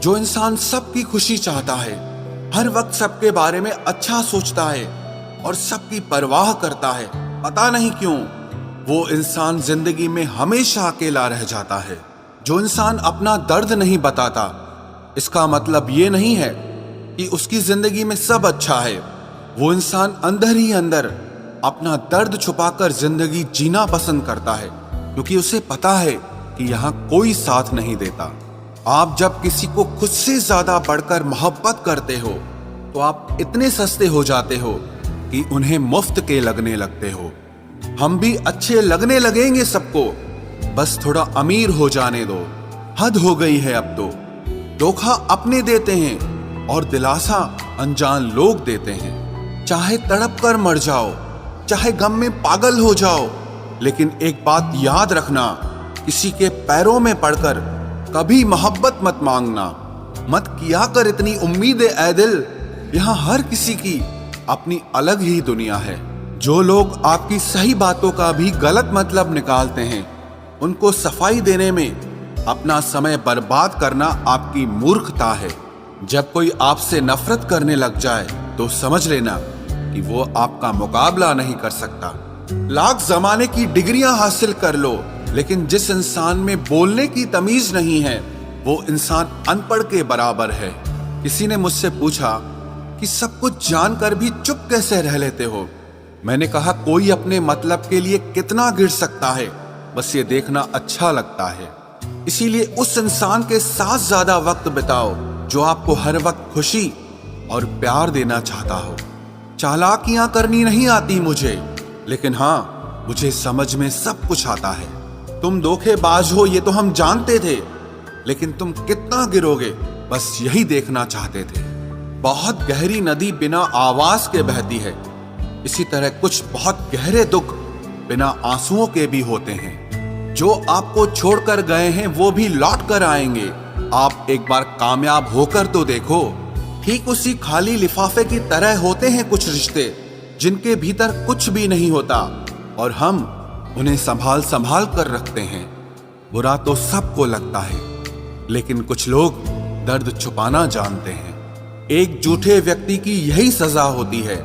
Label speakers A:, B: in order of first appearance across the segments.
A: जो इंसान सबकी खुशी चाहता है, हर वक्त सबके बारे में अच्छा सोचता है और सबकी परवाह करता है, पता नहीं क्यों वो इंसान जिंदगी में हमेशा अकेला रह जाता है। जो इंसान अपना दर्द नहीं बताता, इसका मतलब ये नहीं है कि उसकी जिंदगी में सब अच्छा है। वो इंसान अंदर ही अंदर अपना दर्द छुपाकर जिंदगी जीना पसंद करता है, क्योंकि उसे पता है कि यहाँ कोई साथ नहीं देता। आप जब किसी को खुद से ज्यादा बढ़कर मोहब्बत करते हो तो आप इतने सस्ते हो जाते हो कि उन्हें मुफ्त के लगने लगते हो। हम भी अच्छे लगने लगेंगे सबको, बस थोड़ा अमीर हो जाने दो। हद हो गई है अब तो। धोखा अपने देते हैं और दिलासा अनजान लोग देते हैं। चाहे तड़प कर मर जाओ, चाहे गम में पागल हो जाओ, लेकिन एक बात याद रखना, किसी के पैरों में पड़कर कभी मोहब्बत मत मांगना। मत किया कर इतनी उम्मीदें ऐ दिल, यहाँ हर किसी की अपनी अलग ही दुनिया है। जो लोग आपकी सही बातों का भी गलत मतलब निकालते हैं, उनको सफाई देने में अपना समय बर्बाद करना आपकी मूर्खता है। जब कोई आपसे नफरत करने लग जाए तो समझ लेना कि वो आपका मुकाबला नहीं कर सकता। लाख जमाने की डिग्रियां हासिल कर लो, लेकिन जिस इंसान में बोलने की तमीज नहीं है, वो इंसान अनपढ़ के बराबर है। किसी ने मुझसे पूछा कि सब कुछ जानकर भी चुप कैसे रह लेते हो। मैंने कहा, कोई अपने मतलब के लिए कितना गिर सकता है, बस ये देखना अच्छा लगता है। इसीलिए उस इंसान के साथ ज्यादा वक्त बिताओ जो आपको हर वक्त खुशी और प्यार देना चाहता हो। चालाकियां करनी नहीं आती मुझे, लेकिन हाँ, मुझे समझ में सब कुछ आता है। तुम धोखेबाज हो ये तो हम जानते थे, लेकिन तुम कितना गिरोगे बस यही देखना चाहते थे। बहुत गहरी नदी बिना आवाज के बहती है, इसी तरह कुछ बहुत गहरे दुख बिना आंसुओं के भी होते हैं। जो आपको छोड़कर गए हैं वो भी लौट कर आएंगे। आप एक बार कामयाब होकर तो देखो। ठीक उसी खाली लिफाफे की तरह होते हैं कुछ रिश्ते, जिनके भीतर कुछ भी नहीं होता और हम उन्हें संभाल संभाल कर रखते हैं। बुरा तो सबको लगता है, लेकिन कुछ लोग दर्द छुपाना जानते हैं। एक झूठे व्यक्ति की यही सजा होती है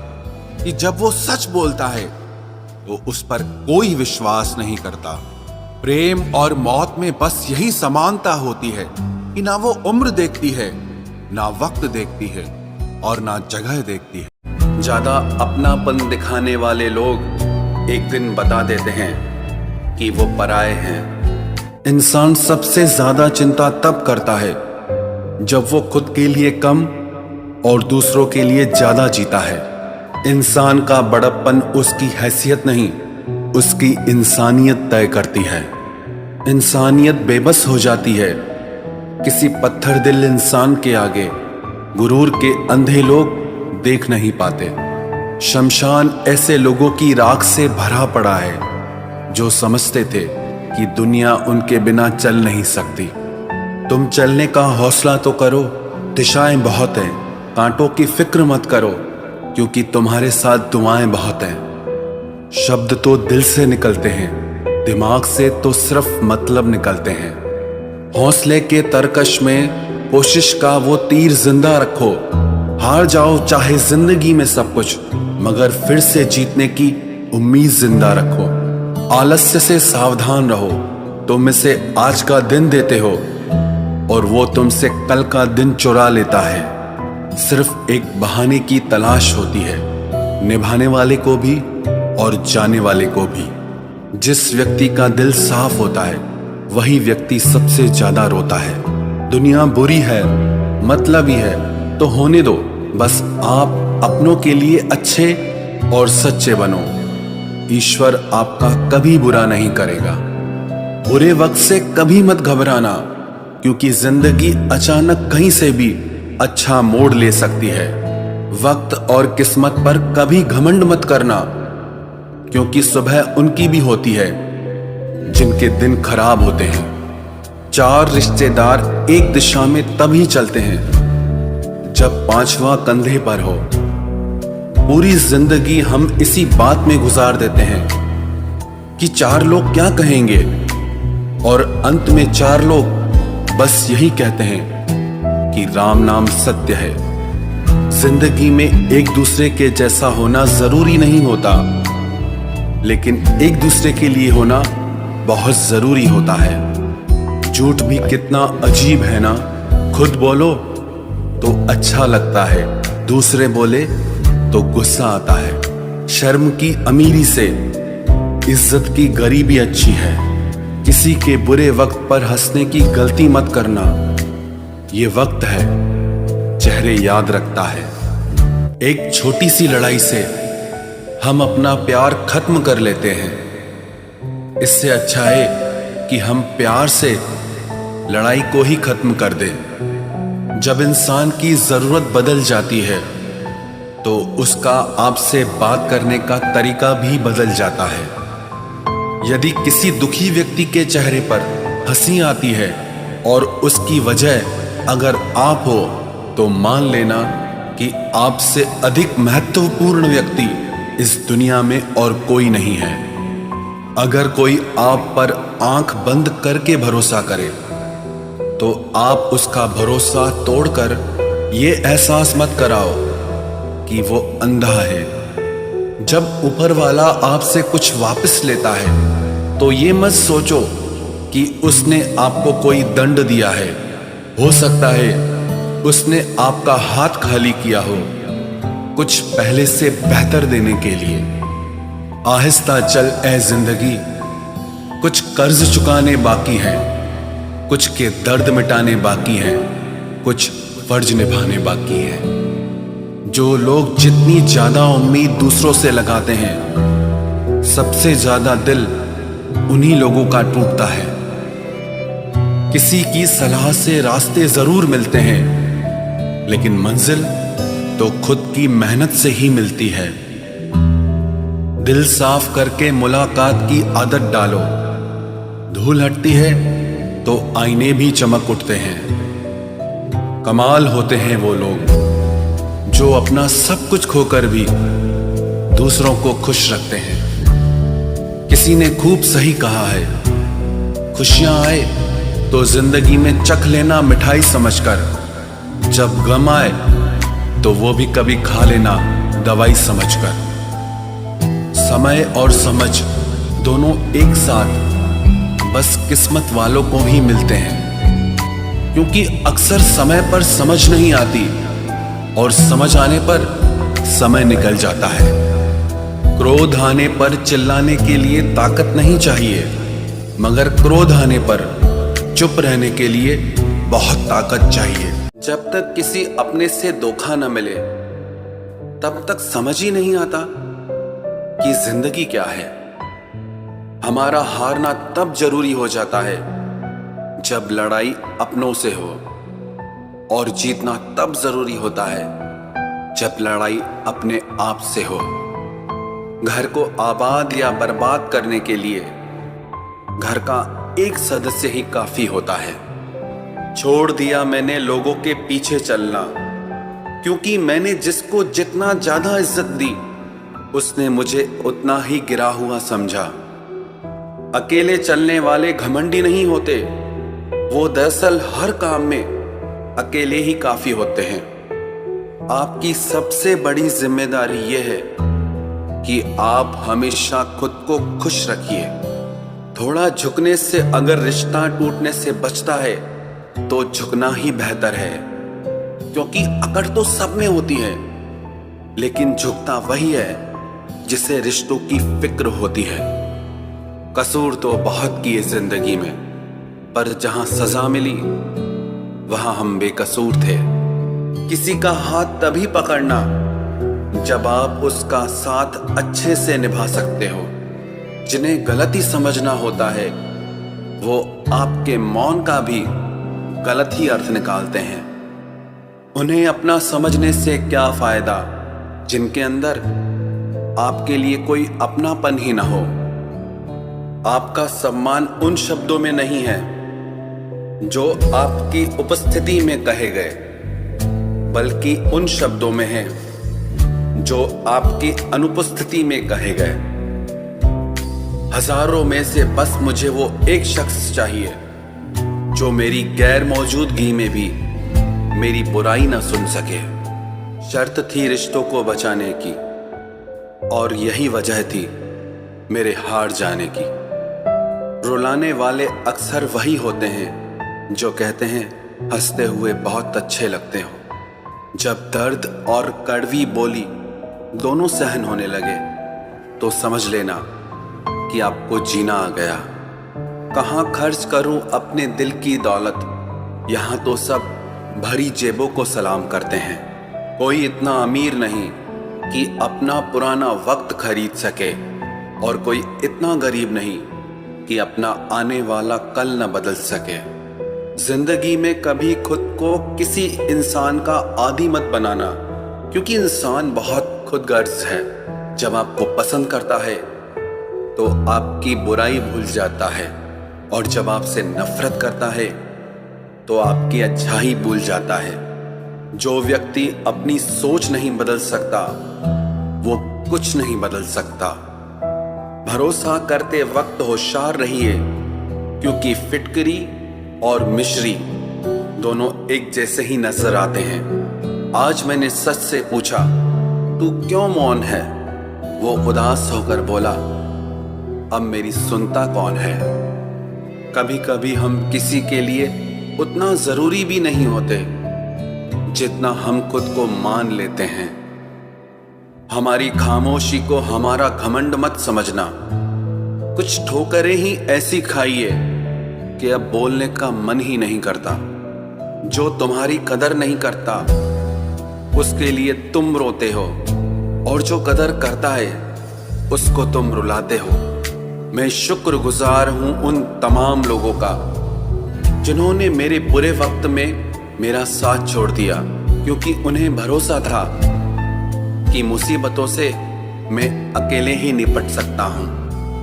A: कि जब वो सच बोलता है तो उस पर कोई विश्वास नहीं करता। प्रेम और मौत में बस यही समानता होती है कि ना वो उम्र देखती है, ना वक्त देखती है और ना जगह देखती है। ज्यादा अपनापन दिखाने वाले लोग एक दिन बता देते हैं कि वो पराये हैं। इंसान सबसे ज्यादा चिंता तब करता है जब वो खुद के लिए कम और दूसरों के लिए ज्यादा जीता है। इंसान का बड़प्पन उसकी हैसियत नहीं, उसकी इंसानियत तय करती है। इंसानियत बेबस हो जाती है किसी पत्थर दिल इंसान के आगे। गुरूर के अंधे लोग देख नहीं पाते। शमशान ऐसे लोगों की राख से भरा पड़ा है जो समझते थे कि दुनिया उनके बिना चल नहीं सकती। तुम चलने का हौसला तो करो, दिशाएं बहुत हैं। कांटों की फिक्र मत करो, क्योंकि तुम्हारे साथ दुआएं बहुत हैं। शब्द तो दिल से निकलते हैं, दिमाग से तो सिर्फ मतलब निकलते हैं। हौसले के तरकश में कोशिश का वो तीर जिंदा रखो। हार जाओ चाहे जिंदगी में सब कुछ, मगर फिर से जीतने की उम्मीद जिंदा रखो। आलस्य से सावधान रहो। तुम इसे आज का दिन देते हो और वो तुमसे कल का दिन चुरा लेता है। सिर्फ एक बहाने की तलाश होती है, निभाने वाले को भी और जाने वाले को भी। जिस व्यक्ति का दिल साफ होता है वही व्यक्ति सबसे ज्यादा रोता है। दुनिया बुरी है, मतलबी है तो होने दो। बस आप अपनों के लिए अच्छे और सच्चे बनो। ईश्वर आपका कभी बुरा नहीं करेगा। बुरे वक्त से कभी मत घबराना, क्योंकि जिंदगी अचानक कहीं से भी अच्छा मोड़ ले सकती है। वक्त और किस्मत पर कभी घमंड मत करना, क्योंकि सुबह उनकी भी होती है जिनके दिन खराब होते हैं। चार रिश्तेदार एक दिशा में तभी चलते हैं जब पांचवा कंधे पर हो। पूरी जिंदगी हम इसी बात में गुजार देते हैं कि चार लोग क्या कहेंगे, और अंत में चार लोग बस यही कहते हैं कि राम नाम सत्य है। जिंदगी में एक दूसरे के जैसा होना जरूरी नहीं होता, लेकिन एक दूसरे के लिए होना बहुत जरूरी होता है। झूठ भी कितना अजीब है ना, खुद बोलो तो अच्छा लगता है, दूसरे बोले तो गुस्सा आता है। शर्म की अमीरी से इज्जत की गरीबी अच्छी है। किसी के बुरे वक्त पर हंसने की गलती मत करना, ये वक्त है चेहरे याद रखता है। एक छोटी सी लड़ाई से हम अपना प्यार खत्म कर लेते हैं। इससे अच्छा है कि हम प्यार से लड़ाई को ही खत्म कर दें। जब इंसान की जरूरत बदल जाती है तो उसका आपसे बात करने का तरीका भी बदल जाता है। यदि किसी दुखी व्यक्ति के चेहरे पर हंसी आती है और उसकी वजह अगर आप हो, तो मान लेना कि आपसे अधिक महत्वपूर्ण व्यक्ति इस दुनिया में और कोई नहीं है। अगर कोई आप पर आंख बंद करके भरोसा करे, तो आप उसका भरोसा तोड़कर ये एहसास मत कराओ कि वो अंधा है। जब ऊपर वाला आपसे कुछ वापस लेता है, तो ये मत सोचो कि उसने आपको कोई दंड दिया है। हो सकता है उसने आपका हाथ खाली किया हो, कुछ पहले से बेहतर देने के लिए। आहिस्ता चल ए जिंदगी, कुछ कर्ज चुकाने बाकी हैं, कुछ के दर्द मिटाने बाकी हैं, कुछ फर्ज निभाने बाकी हैं। जो लोग जितनी ज्यादा उम्मीद दूसरों से लगाते हैं, सबसे ज्यादा दिल उन्हीं लोगों का टूटता है। किसी की सलाह से रास्ते जरूर मिलते हैं, लेकिन मंजिल तो खुद की मेहनत से ही मिलती है। दिल साफ करके मुलाकात की आदत डालो। धूल हटती है तो आईने भी चमक उठते हैं। कमाल होते हैं वो लोग जो अपना सब कुछ खोकर भी दूसरों को खुश रखते हैं। किसी ने खूब सही कहा है, खुशियां आए तो जिंदगी में चख लेना मिठाई समझकर, जब गम आए तो वो भी कभी खा लेना दवाई समझकर। समय और समझ दोनों एक साथ बस किस्मत वालों को ही मिलते हैं, क्योंकि अक्सर समय पर समझ नहीं आती और समझ आने पर समय निकल जाता है। क्रोध आने पर चिल्लाने के लिए ताकत नहीं चाहिए, मगर क्रोध आने पर चुप रहने के लिए बहुत ताकत चाहिए। जब तक किसी अपने से धोखा न मिले, तब तक समझ ही नहीं आता कि जिंदगी क्या है। हमारा हारना तब जरूरी हो जाता है जब लड़ाई अपनों से हो, और जीतना तब जरूरी होता है जब लड़ाई अपने आप से हो। घर को आबाद या बर्बाद करने के लिए घर का एक सदस्य ही काफी होता है। छोड़ दिया मैंने लोगों के पीछे चलना, क्योंकि मैंने जिसको जितना ज्यादा इज्जत दी, उसने मुझे उतना ही गिरा हुआ समझा। अकेले चलने वाले घमंडी नहीं होते, वो दरअसल हर काम में अकेले ही काफी होते हैं। आपकी सबसे बड़ी जिम्मेदारी यह है कि आप हमेशा खुद को खुश रखिए। थोड़ा झुकने से अगर रिश्ता टूटने से बचता है तो झुकना ही बेहतर है, क्योंकि अकड़ तो सब में होती है, लेकिन झुकता वही है जिसे रिश्तों की फिक्र होती है। कसूर तो बहुत किए जिंदगी में, पर जहां सजा मिली वहां हम बेकसूर थे। किसी का हाथ तभी पकड़ना जब आप उसका साथ अच्छे से निभा सकते हो। जिन्हें गलती समझना होता है, वो आपके मौन का भी गलत ही अर्थ निकालते हैं। उन्हें अपना समझने से क्या फायदा जिनके अंदर आपके लिए कोई अपनापन ही ना हो। आपका सम्मान उन शब्दों में नहीं है जो आपकी उपस्थिति में कहे गए, बल्कि उन शब्दों में है जो आपकी अनुपस्थिति में कहे गए। हजारों में से बस मुझे वो एक शख्स चाहिए जो मेरी गैर मौजूदगी में भी मेरी बुराई न सुन सके। शर्त थी रिश्तों को बचाने की, और यही वजह थी मेरे हार जाने की। रुलाने वाले अक्सर वही होते हैं जो कहते हैं हंसते हुए बहुत अच्छे लगते हो। जब दर्द और कड़वी बोली दोनों सहन होने लगे तो समझ लेना कि आपको जीना आ गया। कहाँ खर्च करूं अपने दिल की दौलत, यहाँ तो सब भरी जेबों को सलाम करते हैं। कोई इतना अमीर नहीं कि अपना पुराना वक्त खरीद सके, और कोई इतना गरीब नहीं कि अपना आने वाला कल न बदल सके। जिंदगी में कभी खुद को किसी इंसान का आदी मत बनाना, क्योंकि इंसान बहुत खुदगर्ज है। जब आपको पसंद करता है तो आपकी बुराई भूल जाता है, और जब आपसे नफरत करता है तो आपकी अच्छाई भूल जाता है। जो व्यक्ति अपनी सोच नहीं बदल सकता वो कुछ नहीं बदल सकता। भरोसा करते वक्त होशियार रहिए, क्योंकि फिटकरी और मिश्री दोनों एक जैसे ही नजर आते हैं। आज मैंने सच से पूछा, तू क्यों मौन है? वो उदास होकर बोला, अब मेरी सुनता कौन है? कभी कभी हम किसी के लिए उतना जरूरी भी नहीं होते जितना हम खुद को मान लेते हैं। हमारी खामोशी को हमारा घमंड मत समझना। कुछ ठोकरें ही ऐसी खाइए कि अब बोलने का मन ही नहीं करता। जो तुम्हारी कदर नहीं करता उसके लिए तुम रोते हो, और जो कदर करता है उसको तुम रुलाते हो। मैं शुक्रगुजार हूं उन तमाम लोगों का जिन्होंने मेरे बुरे वक्त में मेरा साथ छोड़ दिया, क्योंकि उन्हें भरोसा था कि मुसीबतों से मैं अकेले ही निपट सकता हूं।